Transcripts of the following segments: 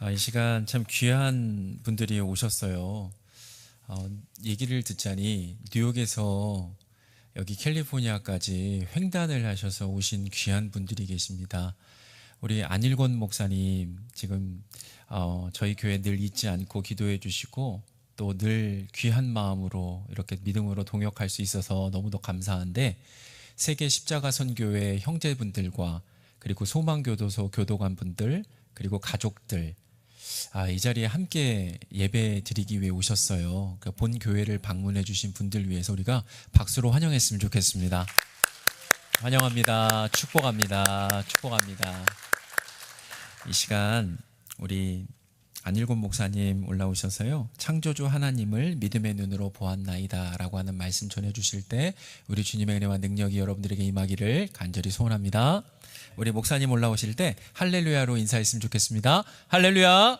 이 시간 참 귀한 분들이 오셨어요. 얘기를 듣자니 뉴욕에서 여기 캘리포니아까지 횡단을 하셔서 오신 귀한 분들이 계십니다. 우리 안일권 목사님 지금 저희 교회 늘 잊지 않고 기도해 주시고 또 늘 귀한 마음으로 이렇게 믿음으로 동역할 수 있어서 너무도 감사한데, 세계 십자가 선교회 형제분들과 그리고 소망교도소 교도관분들 그리고 가족들 이 자리에 함께 예배 드리기 위해 오셨어요. 그러니까 본 교회를 방문해 주신 분들 위해서 우리가 박수로 환영했으면 좋겠습니다. 환영합니다. 축복합니다. 축복합니다. 이 시간 우리 안일권 목사님 올라오셔서요, 창조주 하나님을 믿음의 눈으로 보았나이다 라고 하는 말씀 전해주실 때 우리 주님의 은혜와 능력이 여러분들에게 임하기를 간절히 소원합니다. 우리 목사님 올라오실 때 할렐루야로 인사했으면 좋겠습니다. 할렐루야.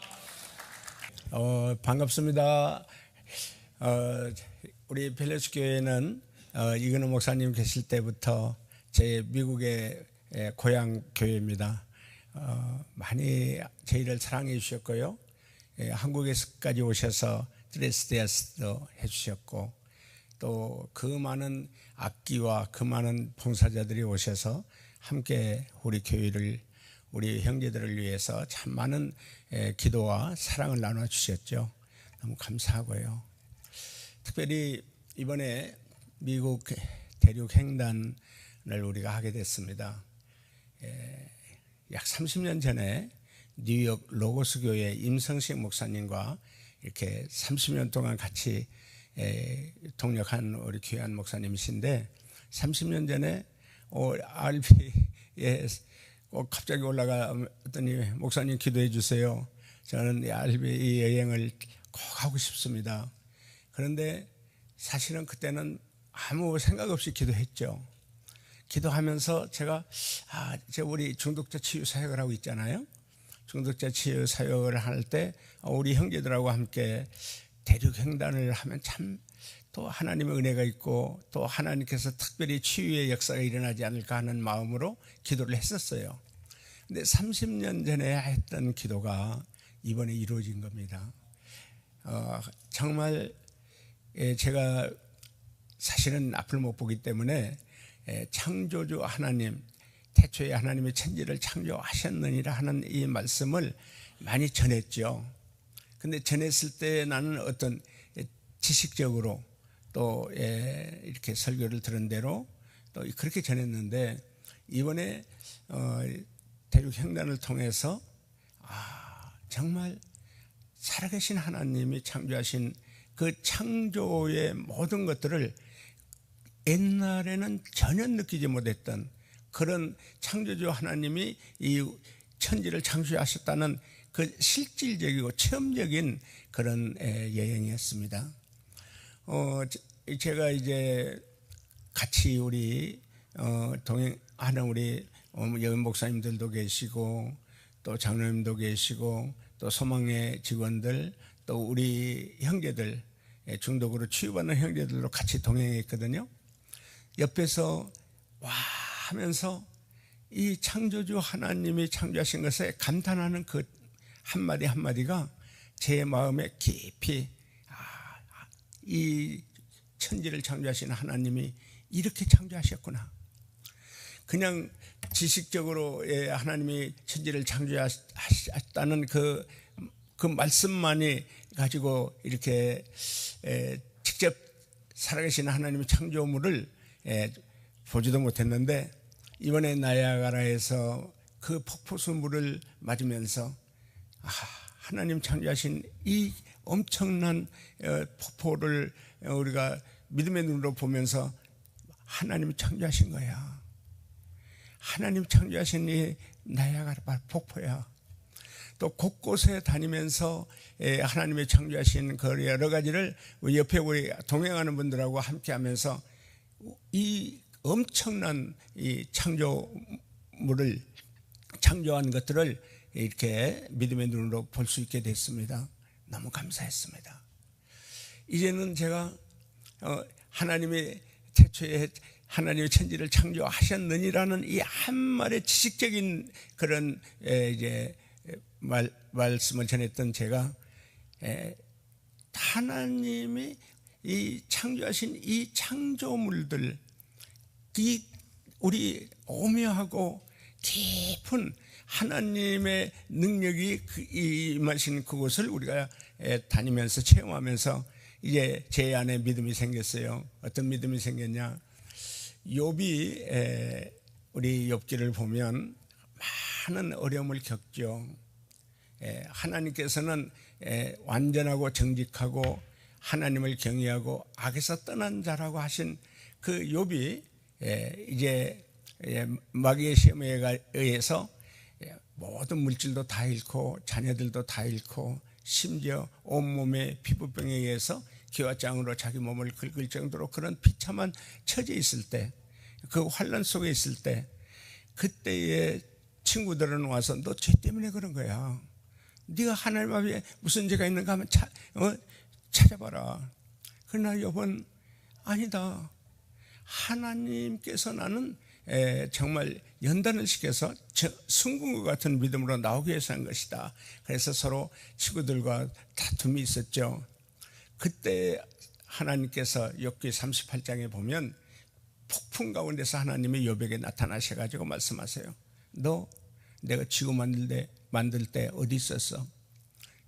반갑습니다. 우리 벨레스 교회는 이근호 목사님 계실 때부터 제 미국의 고향 교회입니다. 많이 저희를 사랑해 주셨고요. 한국에서까지 오셔서 드레스데아스도 해주셨고, 또 그 많은 악기와 그 많은 봉사자들이 오셔서 함께 우리 교회를, 우리 형제들을 위해서 참 많은 기도와 사랑을 나눠주셨죠. 너무 감사하고요. 특별히 이번에 미국 대륙 횡단을 우리가 하게 됐습니다. 약 30년 전에 뉴욕 로고스 교회 임성식 목사님과 이렇게 30년 동안 같이 동역한 우리 귀한 목사님이신데, 30년 전에 RB에 갑자기 올라갔더니 목사님 기도해 주세요. 저는 이 RB 여행을 꼭 하고 싶습니다. 그런데 사실은 그때는 아무 생각 없이 기도했죠. 기도하면서 제가 우리 중독자 치유 사역을 하고 있잖아요. 중독자 치유 사역을 할 때 우리 형제들하고 함께 대륙 횡단을 하면 참 또 하나님의 은혜가 있고 또 하나님께서 특별히 치유의 역사가 일어나지 않을까 하는 마음으로 기도를 했었어요. 근데 30년 전에 했던 기도가 이번에 이루어진 겁니다. 정말 제가 사실은 앞을 못 보기 때문에 창조주 하나님, 태초에 하나님의 천지를 창조하셨느니라 하는 이 말씀을 많이 전했죠. 근데 전했을 때 나는 어떤 지식적으로 또 이렇게 설교를 들은 대로 또 그렇게 전했는데, 이번에 대륙 횡단을 통해서 정말 살아계신 하나님이 창조하신 그 창조의 모든 것들을 옛날에는 전혀 느끼지 못했던 그런 창조주 하나님이 이 천지를 창조하셨다는 그 실질적이고 체험적인 그런 여행이었습니다. 제가 이제 같이 우리 동행하는 우리 여인 목사님들도 계시고 또 장로님도 계시고 또 소망의 직원들 또 우리 형제들, 중독으로 치유받는 형제들도 같이 동행했거든요. 옆에서 와 하면서 이 창조주 하나님이 창조하신 것에 감탄하는 그 한마디 한마디가 제 마음에 깊이 이 천지를 창조하신 하나님이 이렇게 창조하셨구나. 그냥 지식적으로 하나님이 천지를 창조하셨다는 그 말씀만이 가지고 이렇게 직접 살아계신 하나님의 창조물을 보지도 못했는데, 이번에 나야가라에서 그 폭포수 물을 맞으면서 하나님 창조하신 이 엄청난 폭포를 우리가 믿음의 눈으로 보면서 하나님이 창조하신 거야. 하나님 창조하신 이 나야가라 폭포야. 또 곳곳에 다니면서 하나님의 창조하신 그 여러 가지를 옆에 우리 동행하는 분들하고 함께 하면서 이 엄청난 이 창조물을, 창조한 것들을 이렇게 믿음의 눈으로 볼 수 있게 됐습니다. 너무 감사했습니다. 이제는 제가 하나님의 태초에 하나님의 천지를 창조하셨느니라는 이 한 말의 지식적인 그런 이제 말씀을 전했던 제가 하나님이 이 창조하신 이 창조물들, 이 우리 오묘하고 깊은 하나님의 능력이 임하신 그곳을 우리가 다니면서 체험하면서 이제 제 안에 믿음이 생겼어요. 어떤 믿음이 생겼냐? 욥이 우리 욥기를 보면 많은 어려움을 겪죠. 하나님께서는 완전하고 정직하고 하나님을 경외하고 악에서 떠난 자라고 하신 그 욥이 이제 마귀의 시험에 의해서 모든 물질도 다 잃고 자녀들도 다 잃고 심지어 온몸에 피부병에 의해서 기와장으로 자기 몸을 긁을 정도로 그런 비참한 처지에 있을 때, 그 환난 속에 있을 때, 그때의 친구들은 와서 너 죄 때문에 그런 거야. 네가 하나님 앞에 무슨 죄가 있는가 하면 찾아봐라. 그러나 욥은 아니다. 하나님께서 나는 정말 연단을 시켜서 승군과 같은 믿음으로 나오기 위해서 한 것이다. 그래서 서로 친구들과 다툼이 있었죠. 그때 하나님께서 욥기 38장에 보면 폭풍 가운데서 하나님이 욥에게 나타나셔가지고 말씀하세요. 너 내가 지구 만들 때 어디 있었어?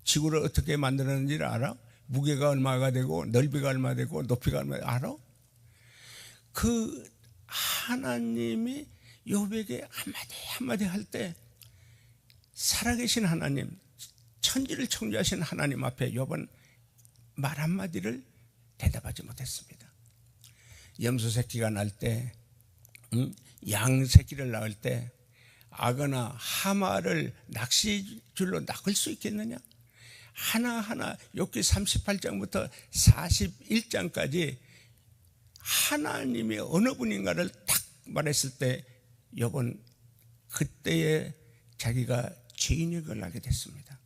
지구를 어떻게 만들었는지를 알아? 무게가 얼마가 되고 넓이가 얼마 되고 높이가 얼마 알아? 그 하나님이 욥에게 한마디 할 때 살아계신 하나님, 천지를 창조하신 하나님 앞에 욥은 말 한마디를 대답하지 못했습니다. 염소 새끼가 날 때, 양 새끼를 낳을 때 악어나 하마를 낚시줄로 낚을 수 있겠느냐? 하나하나 욥기 38장부터 41장까지 하나님이 어느 분인가를 딱 말했을 때 욥은 그때에 자기가 죄인인 걸 알게 됐습니다.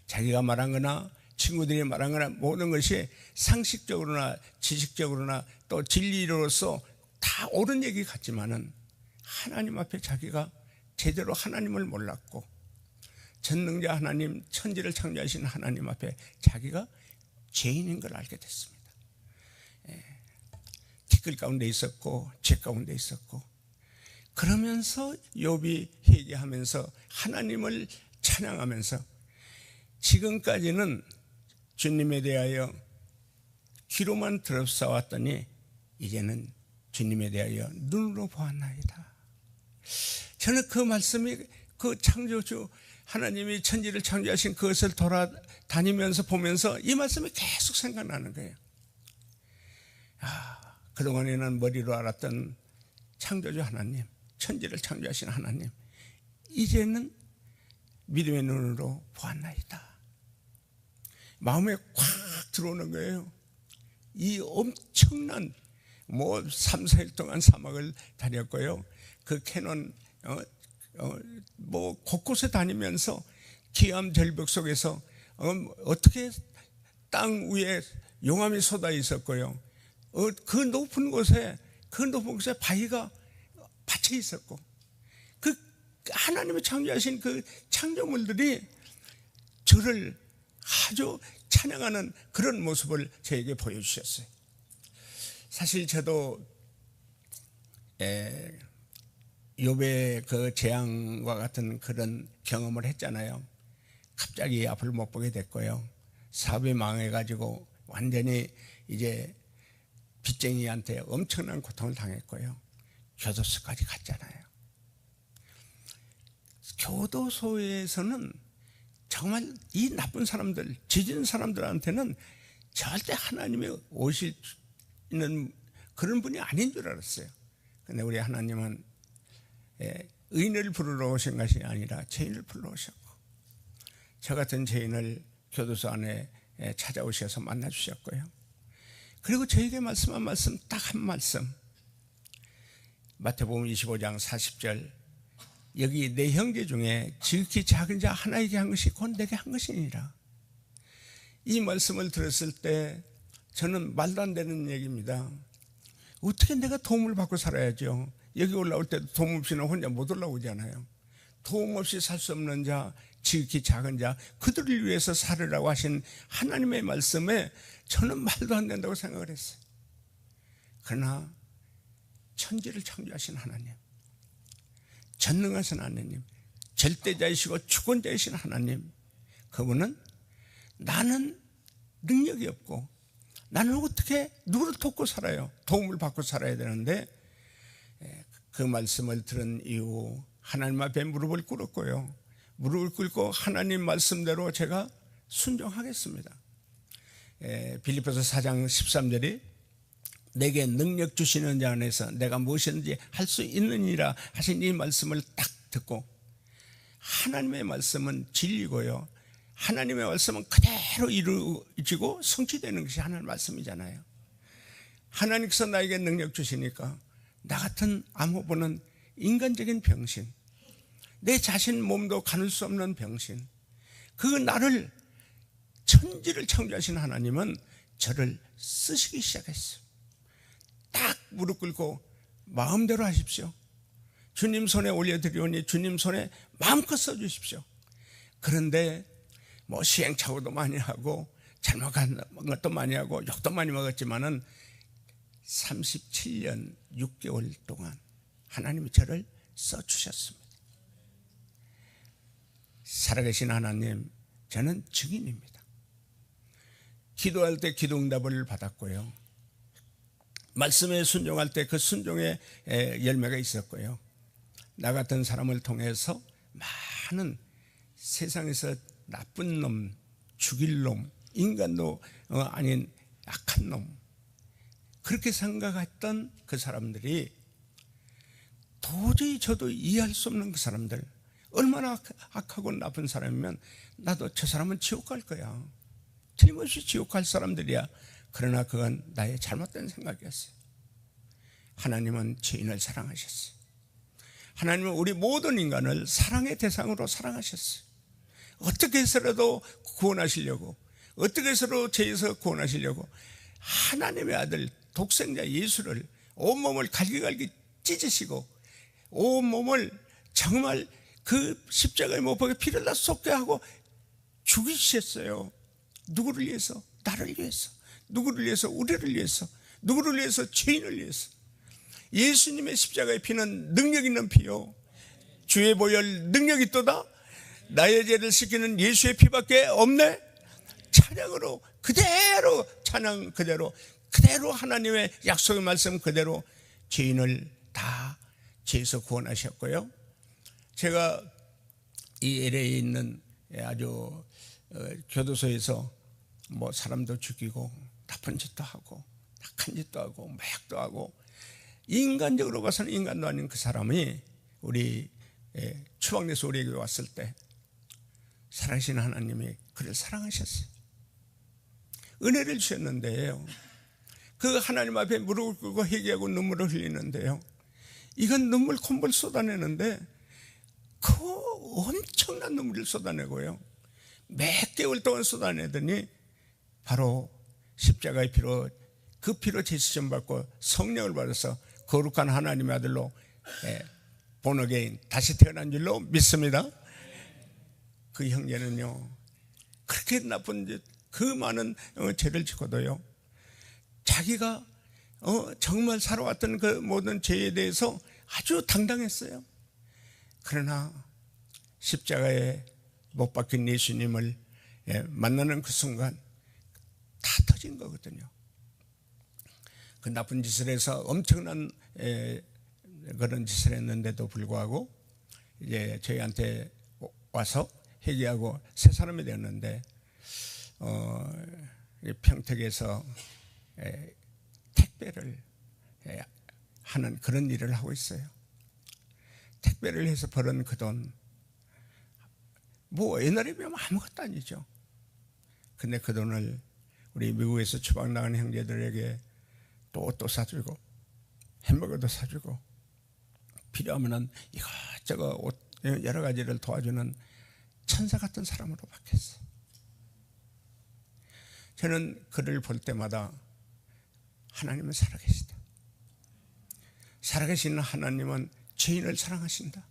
자기가 말한 거나 친구들이 말한 거나 모든 것이 상식적으로나 지식적으로나 또 진리로서 다 옳은 얘기 같지만은 하나님 앞에 자기가 제대로 하나님을 몰랐고 전능자 하나님, 천지를 창조하신 하나님 앞에 자기가 죄인인 걸 알게 됐습니다. 티끌 가운데 있었고 죄 가운데 있었고, 그러면서 욥이 회개하면서 하나님을 찬양하면서 지금까지는 주님에 대하여 귀로만 들었사왔더니 이제는 주님에 대하여 눈으로 보았나이다. 저는 그 말씀이 그 창조주 하나님이 천지를 창조하신 그것을 돌아다니면서 보면서 이 말씀이 계속 생각나는 거예요. 그동안에는 머리로 알았던 창조주 하나님, 천지를 창조하신 하나님, 이제는 믿음의 눈으로 보았나이다. 마음에 콱 들어오는 거예요. 이 엄청난 3, 4일 동안 사막을 다녔고요. 그 캐논 곳곳에 다니면서 기암 절벽 속에서 어떻게 땅 위에 용암이 쏟아 있었고요. 그 높은 곳에 바위가 받쳐 있었고, 그 하나님이 창조하신 그 창조물들이 저를 아주 찬양하는 그런 모습을 저에게 보여주셨어요. 사실 저도 욥의 그 재앙과 같은 그런 경험을 했잖아요. 갑자기 앞을 못 보게 됐고요. 사업이 망해가지고 완전히 이제 빚쟁이한테 엄청난 고통을 당했고요. 교도소까지 갔잖아요. 교도소에서는 정말 이 나쁜 사람들, 지진 사람들한테는 절대 하나님이 오시는 그런 분이 아닌 줄 알았어요. 그런데 우리 하나님은 의인을 부르러 오신 것이 아니라 죄인을 불러 오셨고, 저 같은 죄인을 교도소 안에 찾아오셔서 만나주셨고요. 그리고 저에게 말씀한 말씀 딱 한 말씀, 마태복음 25장 40절, 여기 내 형제 중에 지극히 작은 자 하나에게 한 것이 곧 내게 한 것이니라. 이 말씀을 들었을 때 저는 말도 안 되는 얘기입니다. 어떻게 내가 도움을 받고 살아야죠? 여기 올라올 때도 도움 없이는 혼자 못 올라오잖아요. 도움 없이 살 수 없는 자, 지극히 작은 자, 그들을 위해서 살으라고 하신 하나님의 말씀에 저는 말도 안 된다고 생각을 했어요. 그러나 천지를 창조하신 하나님, 전능하신 하나님, 절대자이시고 주권자이신 하나님, 그분은 나는 능력이 없고 나는 어떻게 누구를 돕고 살아요? 도움을 받고 살아야 되는데, 그 말씀을 들은 이후 하나님 앞에 무릎을 꿇었고요. 무릎을 꿇고 하나님 말씀대로 제가 순종하겠습니다. 빌립보서 4장 13절이 내게 능력 주시는 자 안에서 내가 무엇이든지 할 수 있느니라 하신 이 말씀을 딱 듣고, 하나님의 말씀은 진리고요, 하나님의 말씀은 그대로 이루어지고 성취되는 것이 하나님의 말씀이잖아요. 하나님께서 나에게 능력 주시니까 나 같은 암호보는 인간적인 병신, 내 자신 몸도 가눌 수 없는 병신, 그 나를, 천지를 창조하신 하나님은 저를 쓰시기 시작했어요. 딱 무릎 꿇고 마음대로 하십시오. 주님 손에 올려드리오니 주님 손에 마음껏 써주십시오. 그런데 뭐 시행착오도 많이 하고 잘못한 것도 많이 하고 욕도 많이 먹었지만은 37년 6개월 동안 하나님이 저를 써주셨습니다. 살아계신 하나님, 저는 증인입니다. 기도할 때 기도응답을 받았고요, 말씀에 순종할 때 그 순종의 열매가 있었고요, 나 같은 사람을 통해서 많은 세상에서 나쁜 놈, 죽일 놈, 인간도 아닌 악한 놈, 그렇게 생각했던 그 사람들이, 도저히 저도 이해할 수 없는 그 사람들, 얼마나 악하고 나쁜 사람이면 나도 저 사람은 지옥 갈 거야, 틀림없이 지옥 갈 사람들이야. 그러나 그건 나의 잘못된 생각이었어요. 하나님은 죄인을 사랑하셨어요. 하나님은 우리 모든 인간을 사랑의 대상으로 사랑하셨어요. 어떻게 해서라도 구원하시려고, 어떻게 해서라도 죄에서 구원하시려고 하나님의 아들 독생자 예수를 온몸을 갈기갈기 찢으시고 온몸을 정말 그 십자가에 못 박혀 피를 다 쏟게 하고 죽이셨어요. 누구를 위해서? 나를 위해서. 누구를 위해서? 우리를 위해서. 누구를 위해서? 죄인을 위해서. 예수님의 십자가의 피는 능력 있는 피요, 주의 보혈 능력이 있도다. 나의 죄를 씻기는 예수의 피밖에 없네. 찬양으로 그대로, 찬양 그대로 하나님의 약속의 말씀 그대로 죄인을 다 죄에서 구원하셨고요. 제가 이 LA에 있는 아주 교도소에서 뭐 사람도 죽이고 나쁜 짓도 하고 악한 짓도 하고 마약도 하고, 인간적으로 봐서는 인간도 아닌 그 사람이 우리 추방돼서 우리에게 왔을 때 살아계신 하나님이 그를 사랑하셨어요. 은혜를 주셨는데요, 그 하나님 앞에 무릎을 꿇고 회개하고 눈물을 흘리는데요, 이건 눈물 콧물 쏟아내는데 그 엄청난 눈물을 쏟아내고요, 몇 개월 동안 쏟아내더니 바로 십자가의 피로, 그 피로 제수점 받고 성령을 받아서 거룩한 하나님의 아들로 본어게인 다시 태어난 줄로 믿습니다. 그 형제는요, 그렇게 나쁜 짓, 그 많은 죄를 짓고도요, 자기가 정말 살아왔던 그 모든 죄에 대해서 아주 당당했어요. 그러나 십자가에 못 박힌 예수님을 만나는 그 순간 다 터진 거거든요. 그 나쁜 짓을 해서 엄청난 그런 짓을 했는데도 불구하고 이제 저희한테 와서 회개하고 새 사람이 되었는데, 평택에서 택배를 하는 그런 일을 하고 있어요. 택배를 해서 벌은 그 돈, 뭐 옛날에 비하면 아무것도 아니죠. 근데 그 돈을 우리 미국에서 추방 나간 형제들에게 또 옷도 사주고 햄버거도 사주고 필요하면 이것저것 옷 여러 가지를 도와주는 천사 같은 사람으로 바뀌었어요. 저는 그를 볼 때마다 하나님은 살아계시다. 살아계시는 하나님은 죄인을 사랑하신다.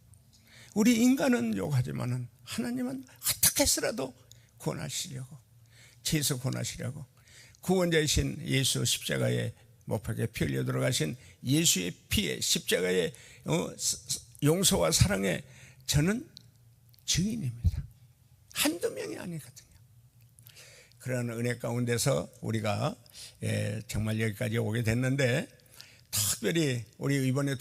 우리 인간은 욕하지만은 하나님은 어떻게 해서라도 구원하시려고, 죄에서 구원하시려고 구원자이신 예수 십자가에 못 박혀 피 흘려 들어가신 예수의 피에 십자가의 용서와 사랑에 저는 증인입니다. 한두 명이 아니거든요. 그런 은혜 가운데서 우리가 정말 여기까지 오게 됐는데, 특별히 우리 이번에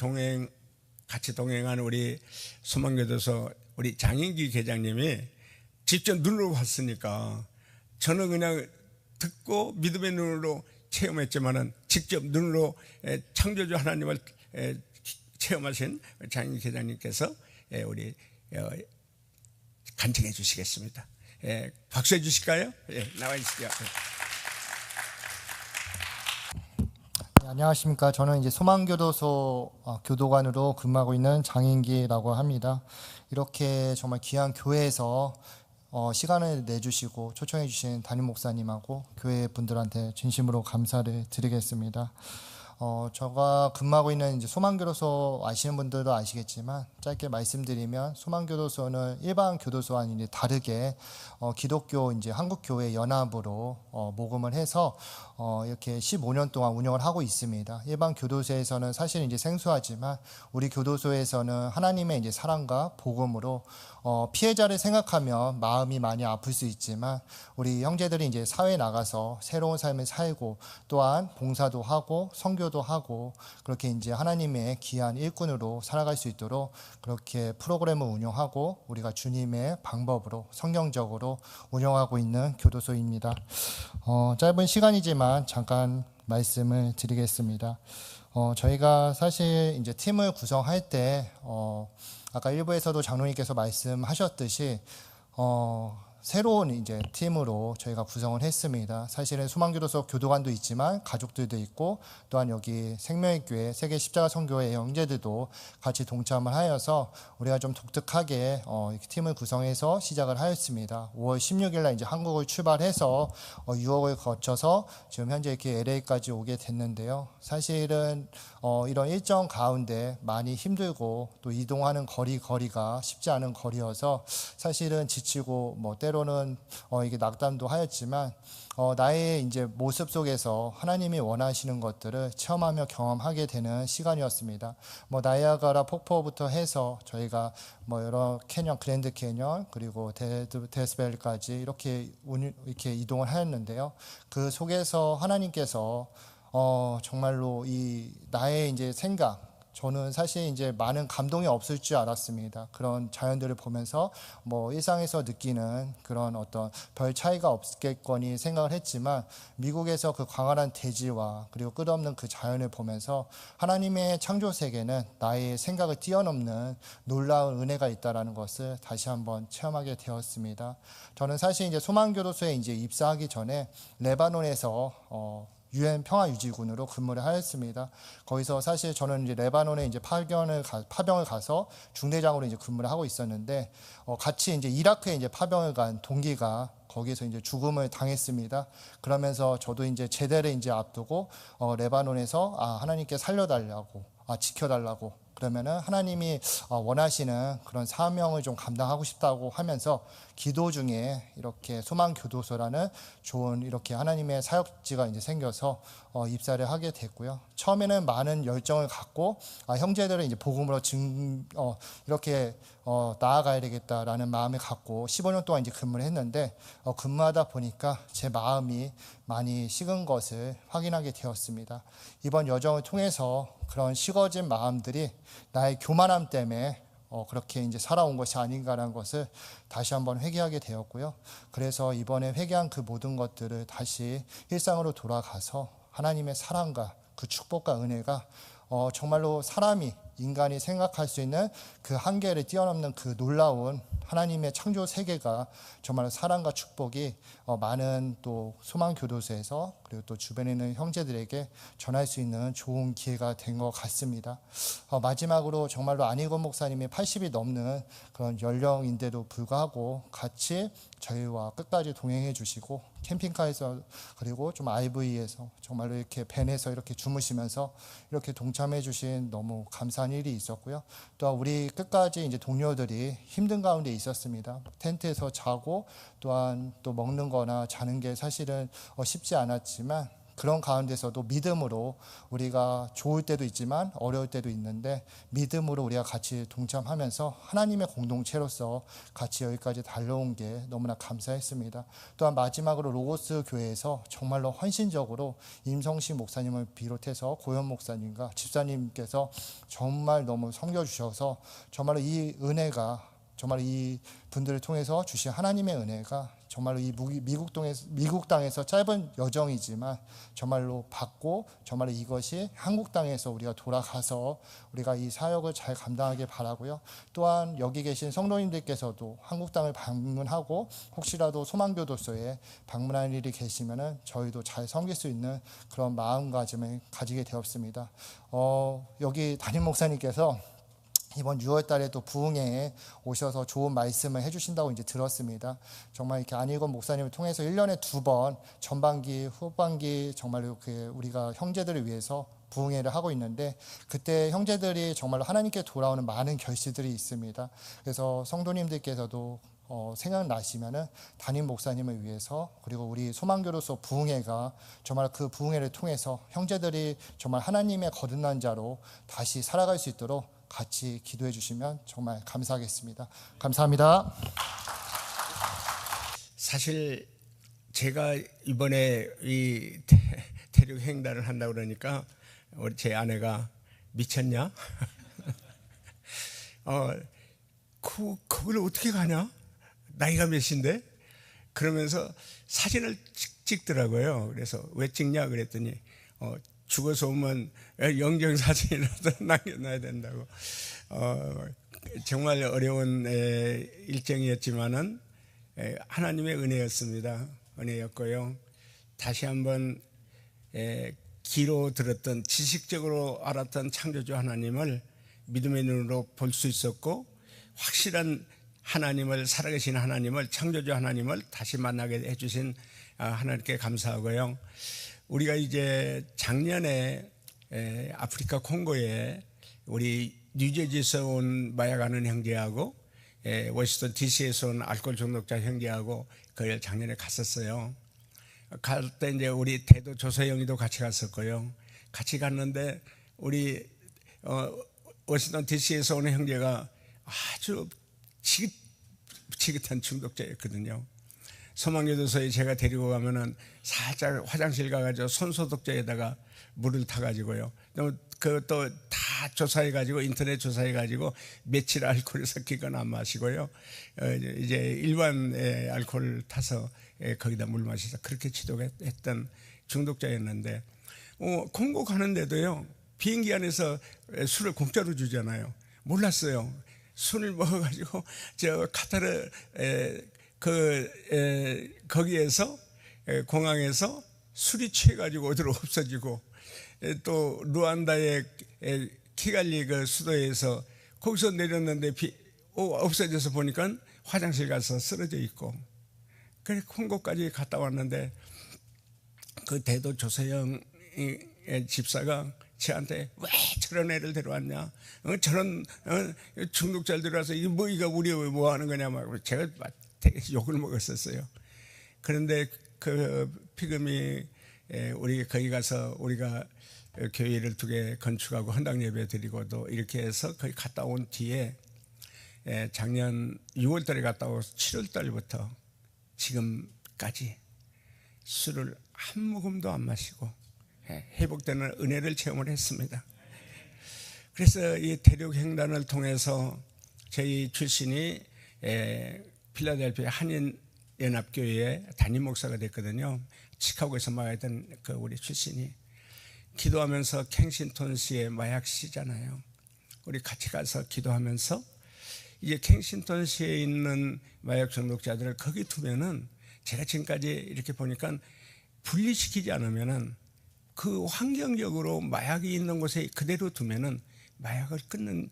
같이 동행한 우리 소망교도소 우리 장인기 계장님이 직접 눈으로 봤으니까 저는 그냥 듣고 믿음의 눈으로 체험했지만은 직접 눈으로 창조주 하나님을 체험하신 장인기 계장님께서 우리 간증해 주시겠습니다. 박수해 주실까요? 나와 주시죠. 네, 안녕하십니까. 저는 이제 소망교도소 교도관으로 근무하고 있는 장인기라고 합니다. 이렇게 정말 귀한 교회에서 시간을 내주시고 초청해 주신 담임 목사님하고 교회 분들한테 진심으로 감사를 드리겠습니다. 제가 근무하고 있는 이제 소망교도소 아시는 분들도 아시겠지만, 짧게 말씀드리면 소망교도소는 일반 교도소와는 이제 다르게 기독교 이제 한국교회 연합으로 모금을 해서 이렇게 15년 동안 운영을 하고 있습니다. 일반 교도소에서는 사실 이제 생소하지만 우리 교도소에서는 하나님의 이제 사랑과 복음으로 피해자를 생각하면 마음이 많이 아플 수 있지만, 우리 형제들이 이제 사회에 나가서 새로운 삶을 살고 또한 봉사도 하고 선교도 하고 그렇게 이제 하나님의 귀한 일꾼으로 살아갈 수 있도록 그렇게 프로그램을 운영하고 우리가 주님의 방법으로 성경적으로 운영하고 있는 교도소입니다. 짧은 시간이지만 잠깐 말씀을 드리겠습니다. 저희가 사실 이제 팀을 구성할 때 아까 일부에서도 장로님께서 말씀하셨듯이 새로운 이제 팀으로 저희가 구성을 했습니다. 사실은 소망교도소 교도관도 있지만 가족들도 있고, 또한 여기 생명의 교회 세계 십자가 선교회 형제들도 같이 동참을 하여서 우리가 좀 독특하게 이렇게 팀을 구성해서 시작을 하였습니다. 5월 16일 날 이제 한국을 출발해서 유학을 거쳐서 지금 현재 이렇게 LA까지 오게 됐는데요. 사실은 이런 일정 가운데 많이 힘들고 또 이동하는 거리가 쉽지 않은 거리여서 사실은 지치고 때로는 이게 낙담도 하였지만 나의 이제 모습 속에서 하나님이 원하시는 것들을 체험하며 경험하게 되는 시간이었습니다. 나이아가라 폭포부터 해서 저희가 여러 캐년, 그랜드 캐년 그리고 데스밸리까지 이렇게 이동을 하였는데요. 그 속에서 하나님께서 정말로 이 나의 이제 생각, 저는 사실 이제 많은 감동이 없을 줄 알았습니다. 그런 자연들을 보면서 일상에서 느끼는 그런 어떤 별 차이가 없겠거니 생각을 했지만, 미국에서 그 광활한 대지와 그리고 끝없는 그 자연을 보면서 하나님의 창조 세계는 나의 생각을 뛰어넘는 놀라운 은혜가 있다라는 것을 다시 한번 체험하게 되었습니다. 저는 사실 이제 소망교도소에 이제 입사하기 전에 레바논에서 UN 평화유지군으로 근무를 하였습니다. 거기서 사실 저는 이제 레바논에 이제 파병을 가서 중대장으로 이제 근무를 하고 있었는데, 같이 이제 이라크에 이제 파병을 간 동기가 거기에서 이제 죽음을 당했습니다. 그러면서 저도 이제 제대를 이제 앞두고 레바논에서 하나님께 살려달라고, 지켜달라고, 그러면은 하나님이 원하시는 그런 사명을 좀 감당하고 싶다고 하면서 기도 중에 이렇게 소망교도소라는 좋은 이렇게 하나님의 사역지가 이제 생겨서 입사를 하게 됐고요. 처음에는 많은 열정을 갖고 형제들을 이제 복음으로 이렇게 나아가야 되겠다라는 마음을 갖고 15년 동안 이제 근무를 했는데, 근무하다 보니까 제 마음이 많이 식은 것을 확인하게 되었습니다. 이번 여정을 통해서 그런 식어진 마음들이 나의 교만함 때문에 그렇게 이제 살아온 것이 아닌가라는 것을 다시 한번 회개하게 되었고요. 그래서 이번에 회개한 그 모든 것들을 다시 일상으로 돌아가서 하나님의 사랑과 그 축복과 은혜가 정말로 인간이 생각할 수 있는 그 한계를 뛰어넘는 그 놀라운 하나님의 창조 세계가 정말 사랑과 축복이 많은 또 소망교도소에서 그리고 또 주변에 있는 형제들에게 전할 수 있는 좋은 기회가 된 것 같습니다. 마지막으로 정말로 안희건 목사님이 80이 넘는 그런 연령인데도 불구하고 같이 저희와 끝까지 동행해 주시고 캠핑카에서 그리고 좀 RV에서 정말로 이렇게 밴에서 이렇게 주무시면서 이렇게 동참해 주신 너무 감사한 일이 있었고요. 또 우리 끝까지 이제 동료들이 힘든 가운데 있었습니다. 텐트에서 자고 또한 또 먹는 거나 자는 게 사실은 쉽지 않았지만 그런 가운데서도 믿음으로 우리가 좋을 때도 있지만 어려울 때도 있는데 믿음으로 우리가 같이 동참하면서 하나님의 공동체로서 같이 여기까지 달려온 게 너무나 감사했습니다. 또한 마지막으로 로고스 교회에서 정말로 헌신적으로 임성식 목사님을 비롯해서 고현 목사님과 집사님께서 정말 너무 섬겨주셔서 정말로 이 은혜가 정말 이 분들을 통해서 주신 하나님의 은혜가 정말로 이 미국 땅에서 짧은 여정이지만 정말로 받고 정말로 이것이 한국 땅에서 우리가 돌아가서 우리가 이 사역을 잘 감당하길 바라고요. 또한 여기 계신 성도님들께서도 한국 땅을 방문하고 혹시라도 소망교도소에 방문할 일이 계시면은 저희도 잘 섬길 수 있는 그런 마음가짐을 가지게 되었습니다. 여기 담임 목사님께서 이번 6월 달에 또 부흥회에 오셔서 좋은 말씀을 해주신다고 이제 들었습니다. 정말 이렇게 안희건 목사님을 통해서 1년에 2번 전반기, 후반기 정말로 우리가 형제들을 위해서 부흥회를 하고 있는데 그때 형제들이 정말로 하나님께 돌아오는 많은 결실들이 있습니다. 그래서 성도님들께서도 생각나시면은 담임 목사님을 위해서 그리고 우리 소망교로서 부흥회가 정말 그 부흥회를 통해서 형제들이 정말 하나님의 거듭난 자로 다시 살아갈 수 있도록 같이 기도해 주시면 정말 감사하겠습니다. 감사합니다. 사실 제가 이번에 이 대륙 횡단을 한다고 그러니까 우리 제 아내가 미쳤냐? 그걸 어떻게 가냐? 나이가 몇인데? 그러면서 사진을 찍더라고요. 그래서 왜 찍냐 그랬더니 죽어서 오면 영정사진이라도 남겨놔야 된다고. 정말 어려운 일정이었지만은 하나님의 은혜였습니다. 은혜였고요. 다시 한번 귀로 들었던 지식적으로 알았던 창조주 하나님을 믿음의 눈으로 볼 수 있었고 확실한 하나님을 살아계신 하나님을 창조주 하나님을 다시 만나게 해주신 하나님께 감사하고요. 우리가 이제 작년에 아프리카 콩고에 우리 뉴저지에서 온 마약하는 형제하고 워싱턴 DC에서 온 알코올 중독자 형제하고 그 작년에 갔었어요. 갈 때 이제 우리 대도 조서영이도 같이 갔었고요. 같이 갔는데 우리 워싱턴 DC에서 온 형제가 아주 지긋한 중독자였거든요. 소망교도소에 제가 데리고 가면은 살짝 화장실 가가지고 손소독제에다가 물을 타가지고요. 그것도 다 조사해가지고 인터넷 조사해가지고 며칠 알코올 섞인 안 마시고요. 이제 일반 알코올 타서 거기다 물 마셔서 그렇게 지독했던 중독자였는데 콩고 가는데도요 비행기 안에서 술을 공짜로 주잖아요. 몰랐어요. 술을 먹어가지고 저 카타르 거기에서 공항에서 술이 취해가지고 어디로 없어지고 또 루안다의 키갈리 그 수도에서 거기서 내렸는데 없어져서 보니까 화장실 가서 쓰러져 있고 그래 콩고까지 갔다 왔는데 그 대도 조세영의 집사가 저한테 왜 저런 애를 데려왔냐? 저런 중독자를 데려와서 이게 이거 우리 뭐 하는 거냐? 막 제가 되게 욕을 먹었었어요. 그런데 그 피금이 우리 거기 가서 우리가 교회를 2개 건축하고 헌당 예배 드리고 또 이렇게 해서 거기 갔다 온 뒤에 작년 6월 달에 갔다 와서 7월 달부터 지금까지 술을 한 모금도 안 마시고 회복되는 은혜를 체험을 했습니다. 그래서 이 대륙 횡단을 통해서 저희 출신이 필라델피아 한인연합교회의 담임 목사가 됐거든요. 시카고에서 마약했던 그 우리 출신이 기도하면서 캥싱턴시의 마약시잖아요. 우리 같이 가서 기도하면서 이제 켄싱턴시에 있는 마약 중독자들을 거기 두면은 제가 지금까지 이렇게 보니까 분리시키지 않으면은 그 환경적으로 마약이 있는 곳에 그대로 두면은 마약을 끊는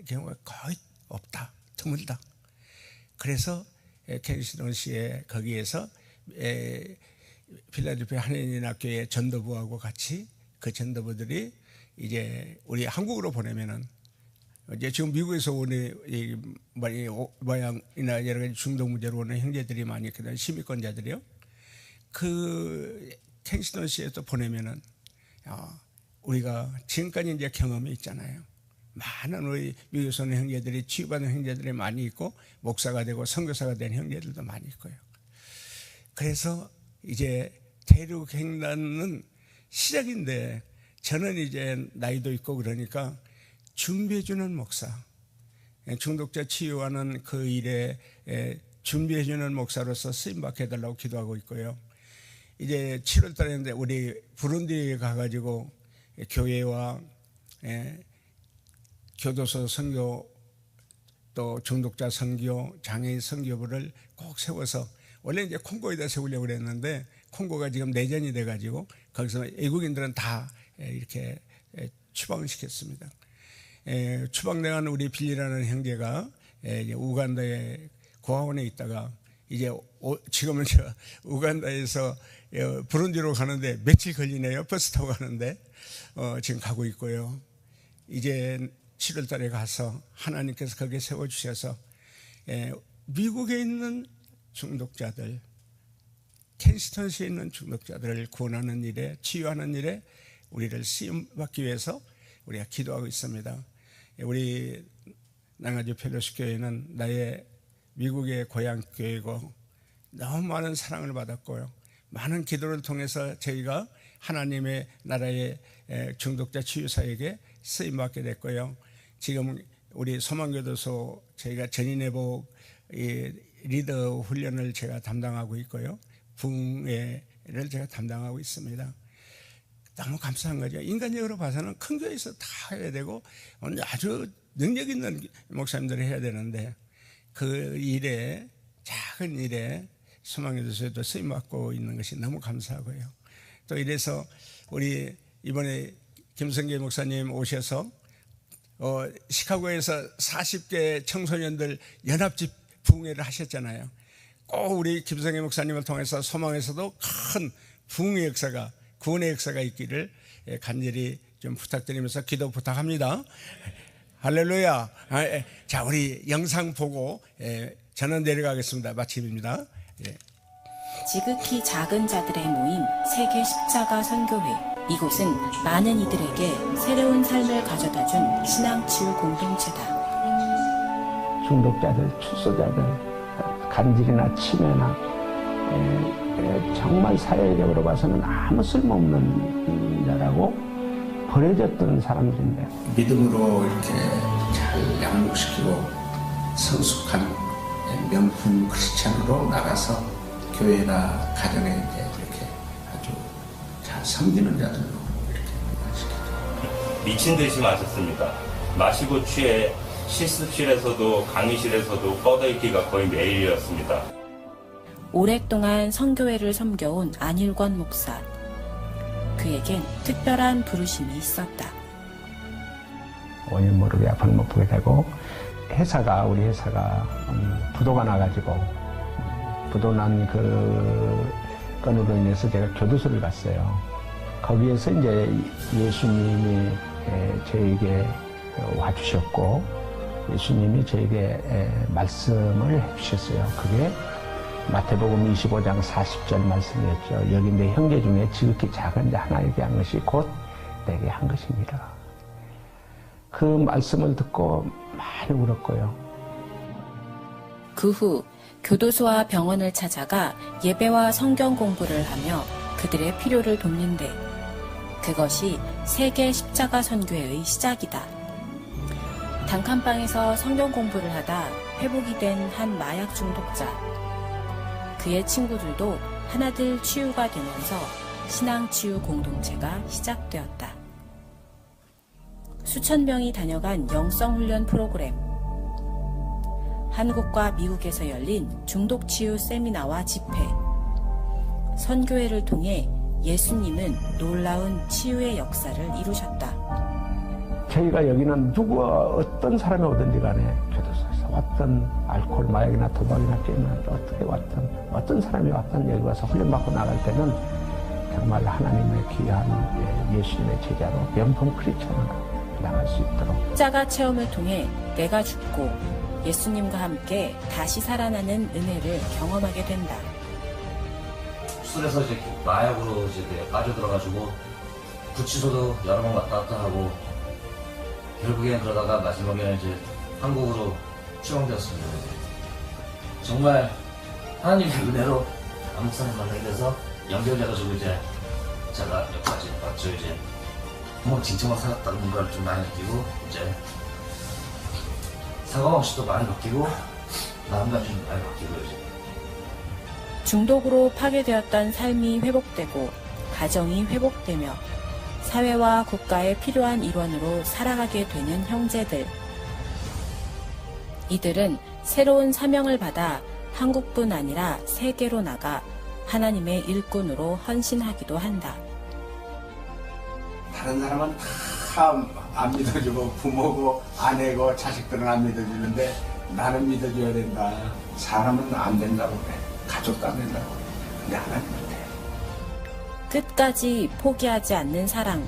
경우가 거의 없다, 드물다. 그래서 켄싱턴시에 거기에서 필라델피아 한인학교의 전도부하고 같이 그 전도부들이 이제 우리 한국으로 보내면은 이제 지금 미국에서 오는 마약이나 여러 가지 중독 문제로 오는 형제들이 많이 있거든요. 시민권자들이요. 그 켄싱턴시에서 보내면은 우리가 지금까지 이제 경험이 있잖아요. 많은 우리 미국에서 오는 형제들이 치유받은 형제들이 많이 있고 목사가 되고 선교사가 된 형제들도 많이 있고요. 그래서 이제 대륙 횡단은 시작인데 저는 이제 나이도 있고 그러니까 준비해주는 목사, 중독자 치유하는 그 일에 준비해주는 목사로서 쓰임받게 해달라고 기도하고 있고요. 이제 7월 달에 우리 부룬디에 가가지고 교회와 교도소 선교 또 중독자 선교, 장애인 선교부를 꼭 세워서 원래 이제 콩고에다 세우려고 그랬는데 콩고가 지금 내전이 돼가지고 거기서 외국인들은 다 이렇게 추방을 시켰습니다. 추방당한 우리 빌리라는 형제가 우간다의 고아원에 있다가 이제 지금은 저 우간다에서 부룬디로 가는데 며칠 걸리네요. 버스 타고 가는데 지금 가고 있고요. 이제 7월 달에 가서 하나님께서 거기에 세워주셔서 미국에 있는 중독자들, 켄싱턴시에 있는 중독자들을 구원하는 일에, 치유하는 일에 우리를 쓰임받기 위해서 우리가 기도하고 있습니다. 우리 낭아주 펠로시 교회는 나의 미국의 고향 교회고 너무 많은 사랑을 받았고요. 많은 기도를 통해서 저희가 하나님의 나라의 중독자 치유사에게 쓰임받게 됐고요. 지금 우리 소망교도소 저희가 전인회복 리더 훈련을 제가 담당하고 있고요. 붕회를 제가 담당하고 있습니다. 너무 감사한 거죠. 인간적으로 봐서는 큰 교회에서 다 해야 되고 아주 능력 있는 목사님들이 해야 되는데 그 일에 작은 일에 소망교도소에도 쓰임받고 있는 것이 너무 감사하고요. 또 이래서 우리 이번에 김성계 목사님 오셔서 시카고에서 40개 청소년들 연합집 부흥회를 하셨잖아요. 꼭 우리 김성계 목사님을 통해서 소망에서도 큰 부흥의 역사가, 구원의 역사가 있기를 간절히 좀 부탁드리면서 기도 부탁합니다. 할렐루야. 자, 우리 영상 보고 저는 내려가겠습니다. 마침입니다. 지극히 작은 자들의 모임 세계 십자가 선교회. 이곳은 많은 이들에게 새로운 삶을 가져다준 신앙치유 공동체다. 중독자들, 출소자들, 간질이나 치매나 정말 사회적으로 봐서는 아무 쓸모없는 자라고 버려졌던 사람들인데 믿음으로 이렇게 잘 양육시키고 성숙한 명품 크리스찬으로 나가서 교회나 가정에 이렇게 아주 잘 섬기는 자들로 이렇게 마시겠죠. 미친 듯이 마셨습니다. 마시고 취해 실습실에서도 강의실에서도 뻗어있기가 거의 매일이었습니다. 오랫동안 선교회를 섬겨온 안일권 목사. 그에겐 특별한 부르심이 있었다. 원인 모르게 앞을 못 보게 되고 우리 회사가 부도가 나가지고 부도 난 그 건으로 인해서 제가 교도소를 갔어요. 거기에서 이제 예수님이 저에게 와주셨고 예수님이 저에게 말씀을 해주셨어요. 그게 마태복음 25장 40절 말씀이었죠. 여기 내 형제 중에 지극히 작은 자 하나에게 한 것이 곧 내게 한 것입니다. 그 말씀을 듣고 많이 울었고요. 그 후 교도소와 병원을 찾아가 예배와 성경 공부를 하며 그들의 필요를 돕는데 그것이 세계 십자가 선교회의 시작이다. 단칸방에서 성경 공부를 하다 회복이 된 한 마약 중독자. 그의 친구들도 하나둘 치유가 되면서 신앙치유 공동체가 시작되었다. 수천 명이 다녀간 영성훈련 프로그램. 한국과 미국에서 열린 중독치유 세미나와 집회. 선교회를 통해 예수님은 놀라운 치유의 역사를 이루셨다. 저희가 여기는 누구와 어떤 사람이 오든지 간에 교도소에서 왔던 알코올, 마약이나 도박이나 게임이나 어떻게 왔던 어떤 사람이 왔던 여기 와서 훈련받고 나갈 때는 정말 하나님의 귀한 예수님의 제자로 명품 크리스천으로 나갈 수 있도록 십자가 체험을 통해 내가 죽고 예수님과 함께 다시 살아나는 은혜를 경험하게 된다. 술에서 이제 마약으로 이제 빠져들어가지고 구치소도 여러 번 왔다 갔다 하고 결국엔 그러다가 마지막에는 이제 한국으로 추방되었습니다. 정말 하나님의 은혜로 한국사람 만나게 돼서 연결돼가지고 이제 제가 여기까지 왔죠. 이제 뭐 진정만 살았다는 걸 좀 많이 느끼고 이제 사고방식도 많이 바뀌고 마음가짐도 좀 많이 바뀌고 이제 중독으로 파괴되었던 삶이 회복되고 가정이 회복되며 사회와 국가에 필요한 일원으로 살아가게 되는 형제들. 이들은 새로운 사명을 받아 한국뿐 아니라 세계로 나가 하나님의 일꾼으로 헌신하기도 한다. 다른 사람은 다 안 믿어주고 부모고 아내고 자식들은 안 믿어주는데 나는 믿어줘야 된다. 사람은 안 된다고 그래. 가족도 안 된다고 그래. 근데 하나님은 돼. 끝까지 포기하지 않는 사랑.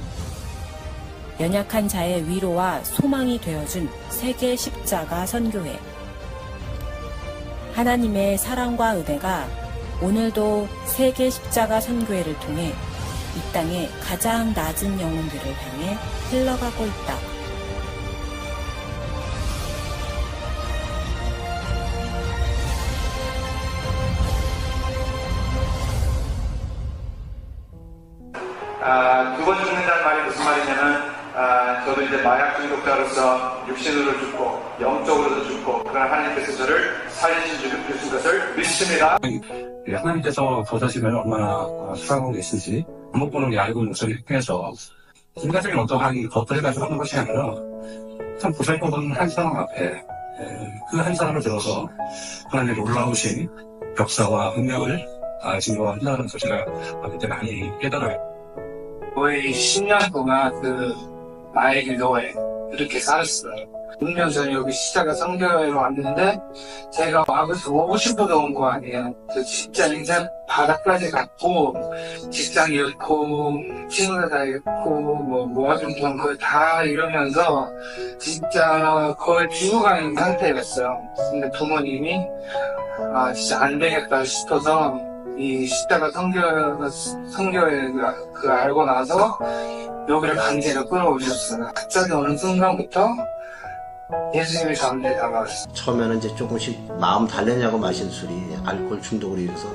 연약한 자의 위로와 소망이 되어준 세계 십자가 선교회. 하나님의 사랑과 은혜가 오늘도 세계 십자가 선교회를 통해 이 땅의 가장 낮은 영혼들을 향해 흘러가고 있다. 두 번 죽는다는 말이 무슨 말이냐면 저도 이제 마약 중독자로서 육신으로 죽고 영적으로도 죽고 그러나 하나님께서 저를 살리신 주신 것을 믿습니다. 하나님께서 저 자신을 얼마나 사랑하고 계신지 반복보는 알고 있는 것을 통해서 인간적인 어떠한 것들을 가지고 하는 것이 아니라 참 보살펴보는 한 사람 앞에 그 한 사람을 들어서 하나님의 놀라우신 역사와 능력을 증거한다는 것을 그때 많이 깨달아요. 거의 10년 동안 나의 기도에 이렇게 살았어요. 6년 전에 여기 십자가 선교회로 왔는데 제가 오고 싶어서 온 거 아니에요. 진짜 인생 바닥까지 갔고 직장 잃고 친구들 다 잃고 모아둔 돈 거의 다 잃으면서 진짜 거의 죽어가는 상태였어요. 근데 부모님이 진짜 안 되겠다 싶어서 이 십자가 선교회 알고 나서 여기를 강제로 끌어오셨어요. 갑자기 어느 순간부터 예수님이 저한테 다가왔어요. 처음에는 이제 조금씩 마음 달래냐고 마신 술이 알코올 중독으로 인해서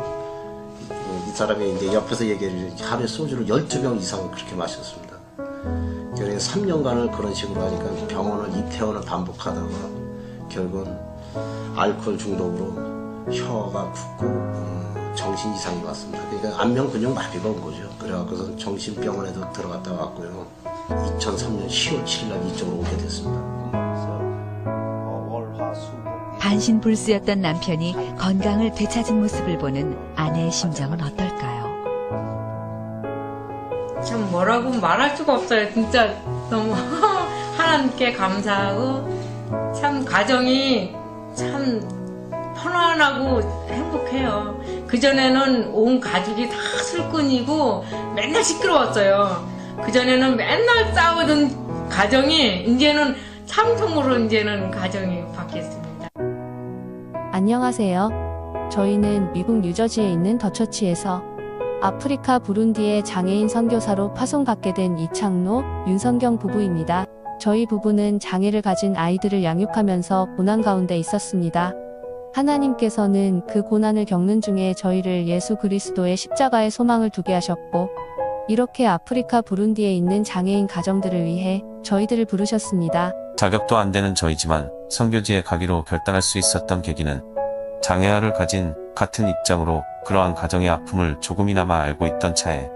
이 사람이 이제 옆에서 얘기를 하루에 소주를 12병 이상 그렇게 마셨습니다. 그래서 3년간을 그런 식으로 하니까 병원을 입퇴원을 반복하다가 결국은 알코올 중독으로 혀가 붓고 정신 이상이 왔습니다. 그러니까 안면 근육 마비가 온 거죠. 그래갖고서 정신병원에도 들어갔다 왔고요. 2003년 10월 7일 날 이쪽으로 오게 됐습니다. 반신불수였던 남편이 건강을 되찾은 모습을 보는 아내의 심정은 어떨까요? 참 뭐라고 말할 수가 없어요. 진짜 너무 하나님께 감사하고 참 가정이 참 편안하고 행복해요. 그전에는 온 가족이 다 술꾼이고 맨날 시끄러웠어요. 그전에는 맨날 싸우던 가정이 이제는 참통으로 이제는 가정이 바뀌었습니다. 안녕하세요. 저희는 미국 뉴저지에 있는 더처치에서 아프리카 부룬디의 장애인 선교사로 파송받게 된 이창로, 윤성경 부부입니다. 저희 부부는 장애를 가진 아이들을 양육하면서 고난 가운데 있었습니다. 하나님께서는 그 고난을 겪는 중에 저희를 예수 그리스도의 십자가에 소망을 두게 하셨고 이렇게 아프리카 부룬디에 있는 장애인 가정들을 위해 저희들을 부르셨습니다. 자격도 안 되는 저희지만 선교지에 가기로 결단할 수 있었던 계기는 장애아를 가진 같은 입장으로 그러한 가정의 아픔을 조금이나마 알고 있던 차에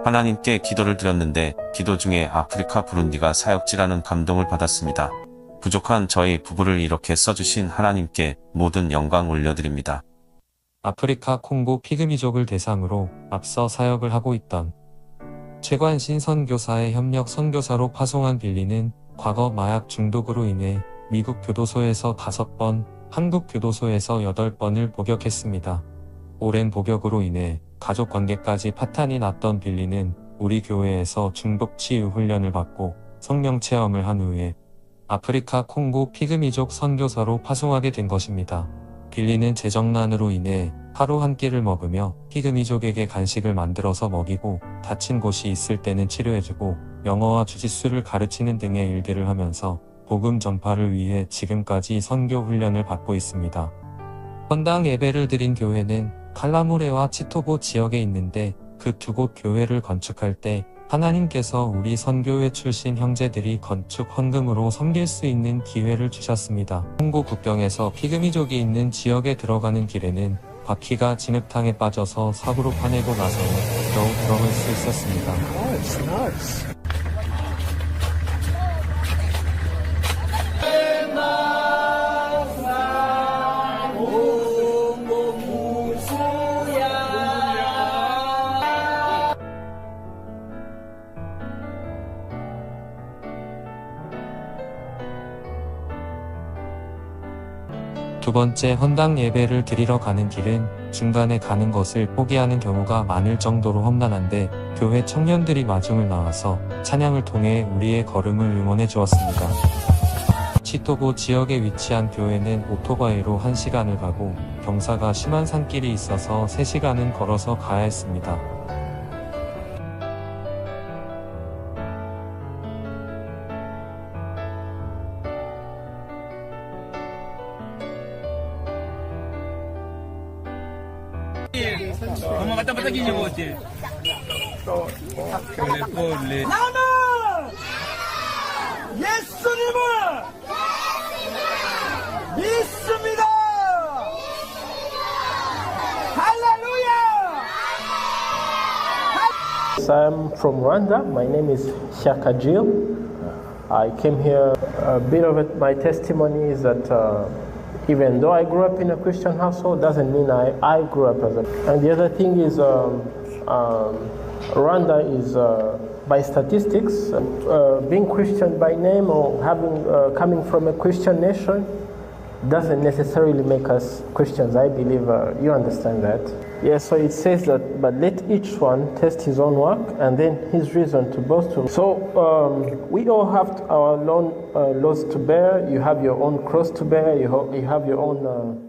하나님께 기도를 드렸는데 기도 중에 아프리카 부룬디가 사역지라는 감동을 받았습니다. 부족한 저희 부부를 이렇게 써주신 하나님께 모든 영광 올려드립니다. 아프리카 콩고 피그미족을 대상으로 앞서 사역을 하고 있던 최관신 선교사의 협력 선교사로 파송한 빌리는 과거 마약 중독으로 인해 미국 교도소에서 5번, 한국 교도소에서 8번을 복역했습니다. 오랜 복역으로 인해 가족 관계까지 파탄이 났던 빌리는 우리 교회에서 중독 치유 훈련을 받고 성령 체험을 한 후에 아프리카 콩고 피그미족 선교사로 파송하게 된 것입니다. 빌리는 재정난으로 인해 하루 한 끼를 먹으며 피그미족에게 간식을 만들어서 먹이고 다친 곳이 있을 때는 치료해주고 영어와 주짓수를 가르치는 등의 일들을 하면서 복음 전파를 위해 지금까지 선교 훈련을 받고 있습니다. 헌당 예배를 드린 교회는 칼라무레와 치토보 지역에 있는데 그 두 곳 교회를 건축할 때 하나님께서 우리 선교회 출신 형제들이 건축 헌금으로 섬길 수 있는 기회를 주셨습니다. 콩고 국경에서 피그미족이 있는 지역에 들어가는 길에는 바퀴가 진흙탕에 빠져서 사고로 파내고 나서는 겨우 들어갈 수 있었습니다. 두 번째 헌당 예배를 드리러 가는 길은 중간에 가는 것을 포기하는 경우가 많을 정도로 험난한데 교회 청년들이 마중을 나와서 찬양을 통해 우리의 걸음을 응원해 주었습니다. 치토보 지역에 위치한 교회는 오토바이로 1시간을 가고 경사가 심한 산길이 있어서 3시간은 걸어서 가야 했습니다. 나는 예수님을 믿습니다. 할렐루야. I'm from Rwanda. My name is Shaka Jill. I came here. A bit of it, my testimony is that even though I grew up in a Christian household, doesn't mean I grew up as a. And the other thing is, Rwanda is, by statistics, being Christian by name or coming from a Christian nation doesn't necessarily make us Christians. I believe you understand that. Yeah, so it says that, but let each one test his own work and then his reason to boast. So we all have our own loads to bear. You have your own cross to bear. You have your own.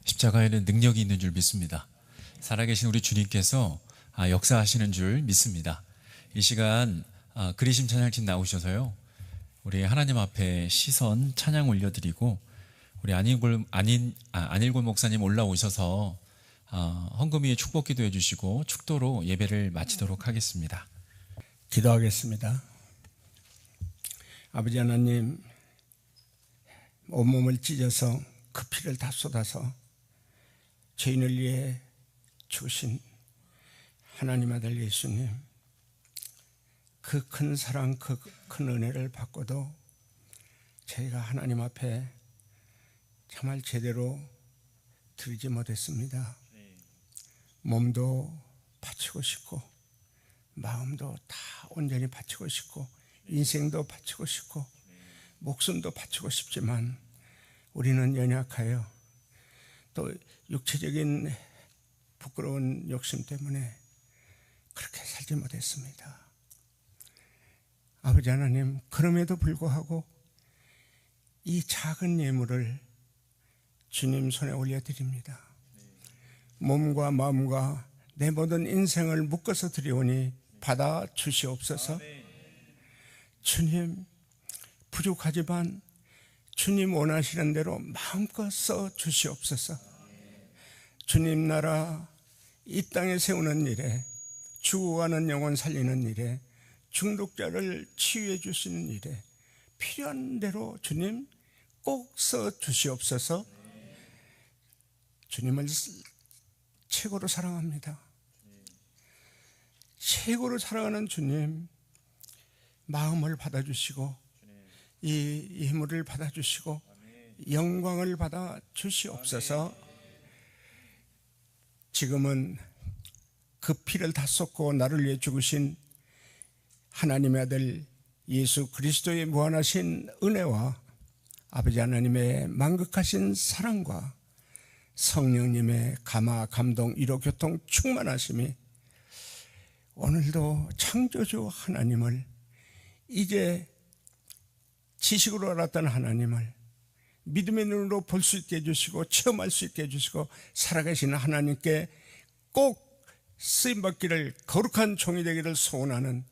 십자가에는 능력이 있는 줄 믿습니다. 살아계신 우리 주님께서 역사하시는 줄 믿습니다. 이 시간 그리심 찬양팀 나오셔서요, 우리 하나님 앞에 시선 찬양 올려드리고 우리 안일골 목사님 올라오셔서 헌금 위에 축복 기도해 주시고 축도로 예배를 마치도록 하겠습니다. 기도하겠습니다. 아버지 하나님, 온몸을 찢어서 그 피를 다 쏟아서 죄인을 위해 주신 하나님 아들 예수님, 그 큰 사랑, 그 큰 은혜를 받고도 저희가 하나님 앞에 정말 제대로 드리지 못했습니다. 몸도 바치고 싶고 마음도 다 온전히 바치고 싶고 인생도 바치고 싶고 목숨도 바치고 싶지만 우리는 연약하여 또 육체적인 부끄러운 욕심 때문에 그렇게 살지 못했습니다. 아버지 하나님, 그럼에도 불구하고 이 작은 예물을 주님 손에 올려드립니다. 몸과 마음과 내 모든 인생을 묶어서 드리오니 받아 주시옵소서. 주님, 부족하지만 주님 원하시는 대로 마음껏 써 주시옵소서. 주님 나라 이 땅에 세우는 일에, 죽어가는 영혼 살리는 일에, 중독자를 치유해 주시는 일에 필요한 대로 주님 꼭 써 주시옵소서. 주님을 최고로 사랑합니다. 최고로 사랑하는 주님, 마음을 받아주시고 이 예물을 받아주시고 영광을 받아 주시옵소서. 지금은 그 피를 다 쏟고 나를 위해 죽으신 하나님의 아들 예수 그리스도의 무한하신 은혜와 아버지 하나님의 만극하신 사랑과 성령님의 감화, 감동, 위로, 교통, 충만하심이 오늘도 창조주 하나님을, 이제 지식으로 알았던 하나님을 믿음의 눈으로 볼 수 있게 해주시고 체험할 수 있게 해주시고 살아계신 하나님께 꼭 쓰임받기를, 거룩한 종이 되기를 소원하는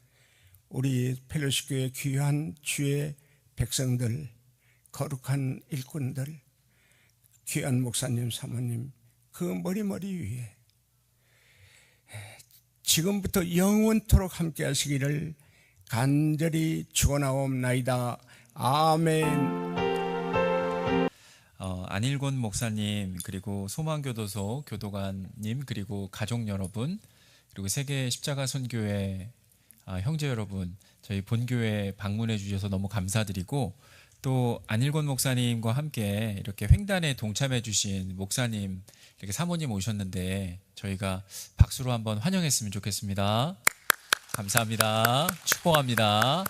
우리 펠로시교회 귀한 주의 백성들, 거룩한 일꾼들, 귀한 목사님, 사모님, 그 머리 위에 지금부터 영원토록 함께 하시기를 간절히 축원하옵나이다. 아멘. 안일권 목사님, 그리고 소망교도소 교도관님, 그리고 가족 여러분, 그리고 세계 십자가 선교회 형제 여러분, 저희 본교회 방문해 주셔서 너무 감사드리고, 또 안일권 목사님과 함께 이렇게 횡단에 동참해 주신 목사님, 이렇게 사모님 오셨는데 저희가 박수로 한번 환영했으면 좋겠습니다. 감사합니다. 축복합니다.